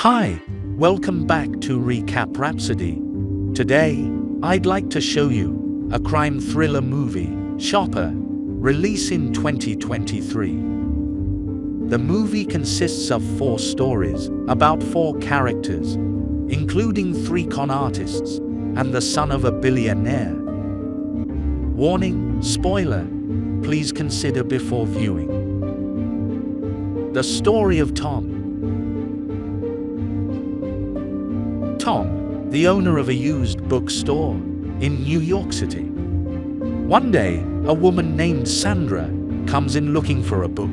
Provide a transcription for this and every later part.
Hi, welcome back to Recap Rhapsody. Today, I'd like to show you a crime thriller movie, Shopper, released in 2023. The movie consists of 4 stories about 4 characters, including 3 con artists and the son of a billionaire. Warning, spoiler, please consider before viewing. The story of Tom. Tom, the owner of a used bookstore in New York City. One day, a woman named Sandra comes in looking for a book.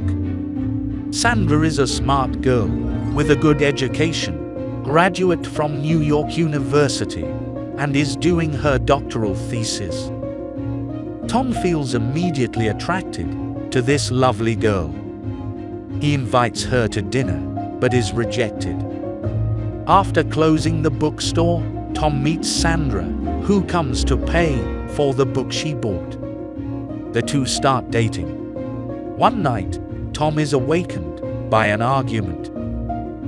Sandra is a smart girl with a good education, graduate from New York University, and is doing her doctoral thesis. Tom feels immediately attracted to this lovely girl. He invites her to dinner, but is rejected. After closing the bookstore, Tom meets Sandra, who comes to pay for the book she bought. The two start dating. One night, Tom is awakened by an argument.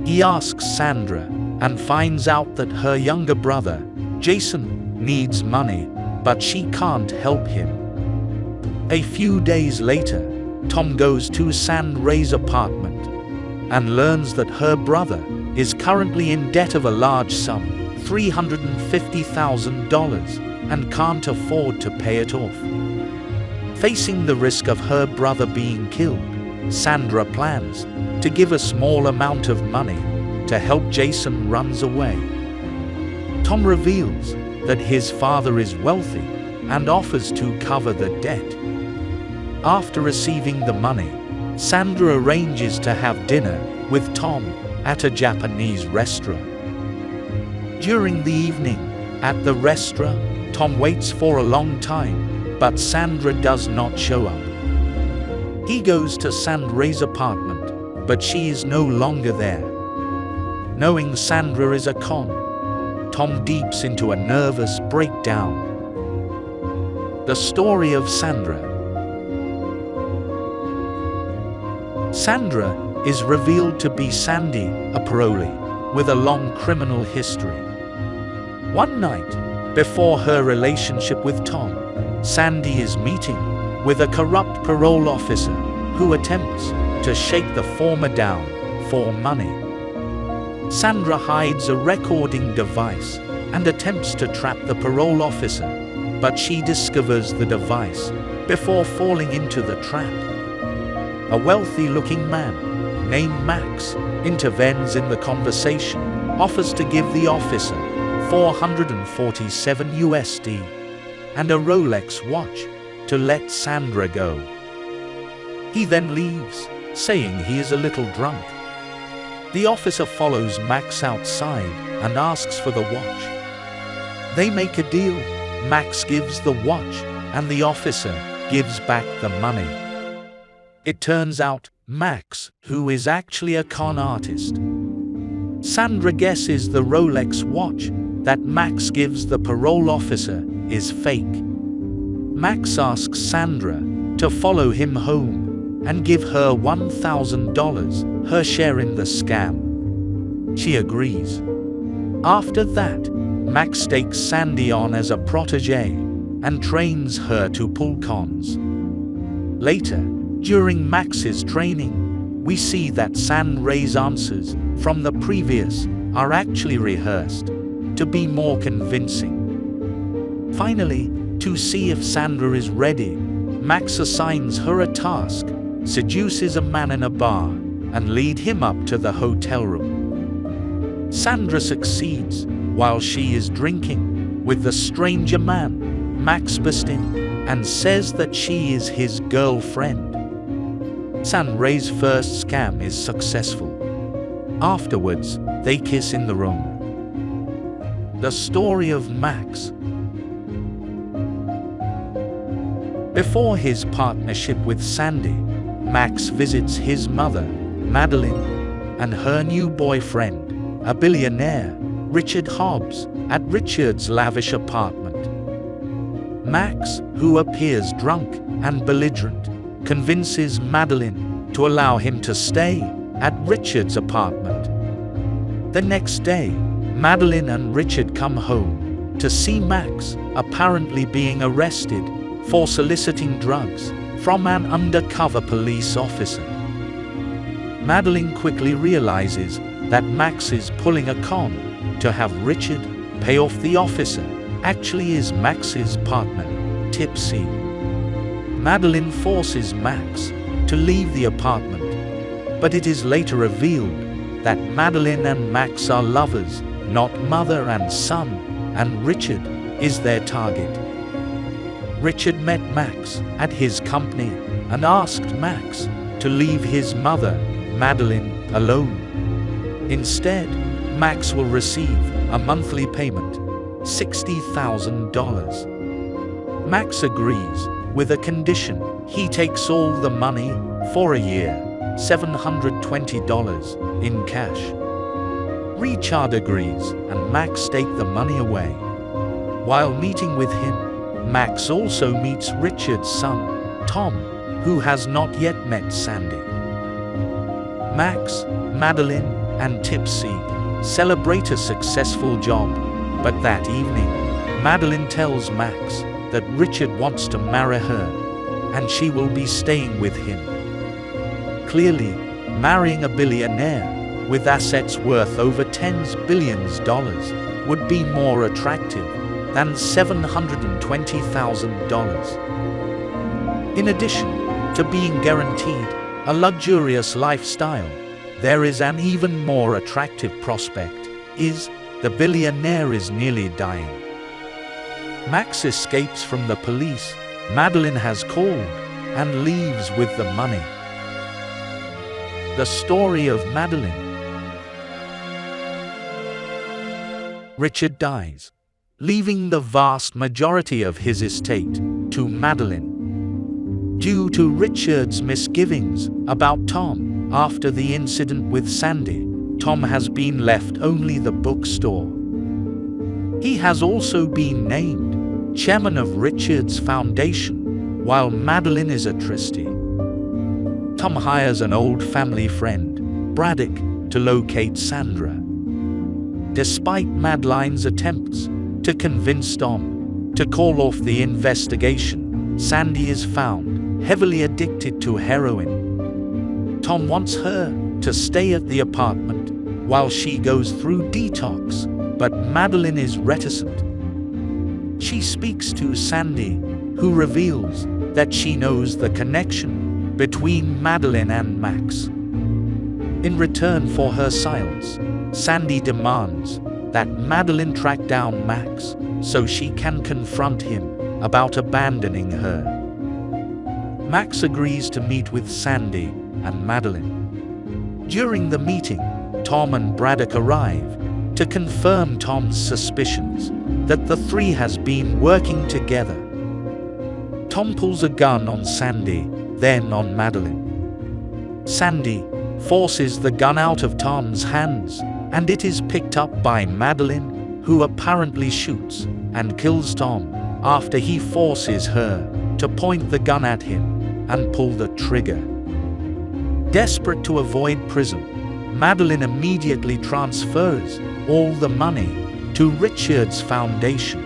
He asks Sandra and finds out that her younger brother, Jason, needs money, but she can't help him. A few days later, Tom goes to Sandra's apartment and learns that her brother is currently in debt of a large sum, $350,000, and can't afford to pay it off. Facing the risk of her brother being killed, Sandra plans to give a small amount of money to help Jason runs away. Tom reveals that his father is wealthy and offers to cover the debt. After receiving the money, Sandra arranges to have dinner with Tom at a Japanese restaurant. During the evening, at the restaurant, Tom waits for a long time, but Sandra does not show up. He goes to Sandra's apartment, but she is no longer there. Knowing Sandra is a con, Tom deeps into a nervous breakdown. The story of Sandra. Sandra is revealed to be Sandy, a parolee with a long criminal history. One night, before her relationship with Tom, Sandy is meeting with a corrupt parole officer who attempts to shake the former down for money. Sandra hides a recording device and attempts to trap the parole officer, but she discovers the device before falling into the trap. A wealthy-looking man named Max intervenes in the conversation, offers to give the officer $447 USD and a Rolex watch to let Sandra go. He then leaves, saying he is a little drunk. The officer follows Max outside and asks for the watch. They make a deal. Max gives the watch and the officer gives back the money. It turns out Max, who is actually a con artist. Sandra guesses the Rolex watch that Max gives the parole officer is fake. Max asks Sandra to follow him home and give her $1,000, her share in the scam. She agrees. After that, Max takes Sandy on as a protege and trains her to pull cons. Later, during Max's training, we see that Sandra's answers from the previous are actually rehearsed to be more convincing. Finally, to see if Sandra is ready, Max assigns her a task, seduces a man in a bar, and lead him up to the hotel room. Sandra succeeds while she is drinking with the stranger man. Max busts in and says that she is his girlfriend. Sandra's first scam is successful. Afterwards, they kiss in the room. The story of Max. Before his partnership with Sandy, Max visits his mother, Madeline, and her new boyfriend, a billionaire, Richard Hobbs, at Richard's lavish apartment. Max, who appears drunk and belligerent, convinces Madeline to allow him to stay at Richard's apartment. The next day, Madeline and Richard come home to see Max apparently being arrested for soliciting drugs from an undercover police officer. Madeline quickly realizes that Max is pulling a con to have Richard pay off the officer. Actually is Max's partner, Tipsy. Madeline forces Max to leave the apartment, but it is later revealed that Madeline and Max are lovers, not mother and son, and Richard is their target. Richard met Max at his company and asked Max to leave his mother, Madeline, alone. Instead, Max will receive a monthly payment, $60,000. Max agrees with a condition. He takes all the money for a year, $720 in cash. Richard agrees and Max take the money away. While meeting with him, Max also meets Richard's son, Tom, who has not yet met Sandy. Max, Madeline, and Tipsy celebrate a successful job, but that evening, Madeline tells Max that Richard wants to marry her, and she will be staying with him. Clearly, marrying a billionaire with assets worth over $10 billion would be more attractive than $720,000. In addition to being guaranteed a luxurious lifestyle, there is an even more attractive prospect, is the billionaire is nearly dying. Max escapes from the police. Madeline has called and leaves with the money. The story of Madeline. Richard dies, leaving the vast majority of his estate to Madeline. Due to Richard's misgivings about Tom after the incident with Sandy, Tom has been left only the bookstore. He has also been named chairman of Richard's foundation, while Madeline is a trustee. Tom hires an old family friend, Braddock, to locate Sandra. Despite Madeline's attempts to convince Tom to call off the investigation, Sandy is found heavily addicted to heroin. Tom wants her to stay at the apartment while she goes through detox, but Madeline is reticent. She speaks to Sandy, who reveals that she knows the connection between Madeline and Max. In return for her silence, Sandy demands that Madeline track down Max so she can confront him about abandoning her. Max agrees to meet with Sandy and Madeline. During the meeting, Tom and Braddock arrive to confirm Tom's suspicions that the three has been working together. Tom pulls a gun on Sandy, then on Madeline. Sandy forces the gun out of Tom's hands, and it is picked up by Madeline, who apparently shoots and kills Tom after he forces her to point the gun at him and pull the trigger. Desperate to avoid prison, Madeline immediately transfers all the money to Richard's foundation.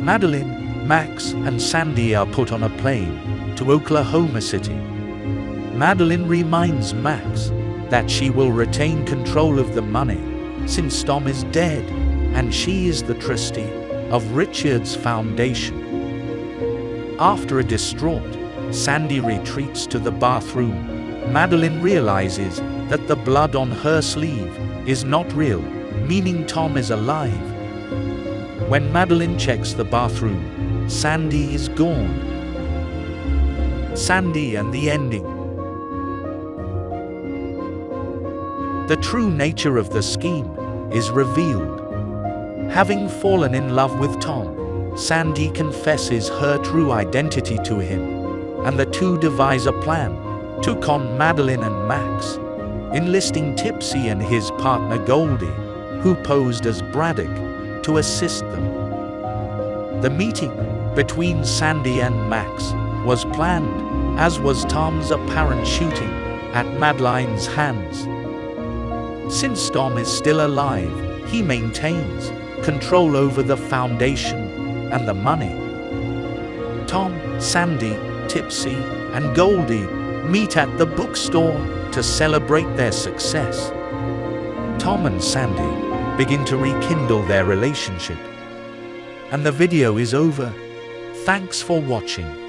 Madeline, Max, and Sandy are put on a plane to Oklahoma City. Madeline reminds Max that she will retain control of the money since Tom is dead and she is the trustee of Richard's foundation. After a distraught Sandy retreats to the bathroom, Madeline realizes that the blood on her sleeve is not real, meaning Tom is alive. When Madeline checks the bathroom, Sandy is gone. Sandy and the ending. The true nature of the scheme is revealed. Having fallen in love with Tom, Sandy confesses her true identity to him, and the two devise a plan to con Madeline and Max, enlisting Tipsy and his partner Goldie, who posed as Braddock, to assist them. The meeting between Sandy and Max was planned, as was Tom's apparent shooting at Madeline's hands. Since Tom is still alive, he maintains control over the foundation and the money. Tom, Sandy, Tipsy, and Goldie meet at the bookstore to celebrate their success. Tom and Sandy begin to rekindle their relationship. And the video is over. Thanks for watching.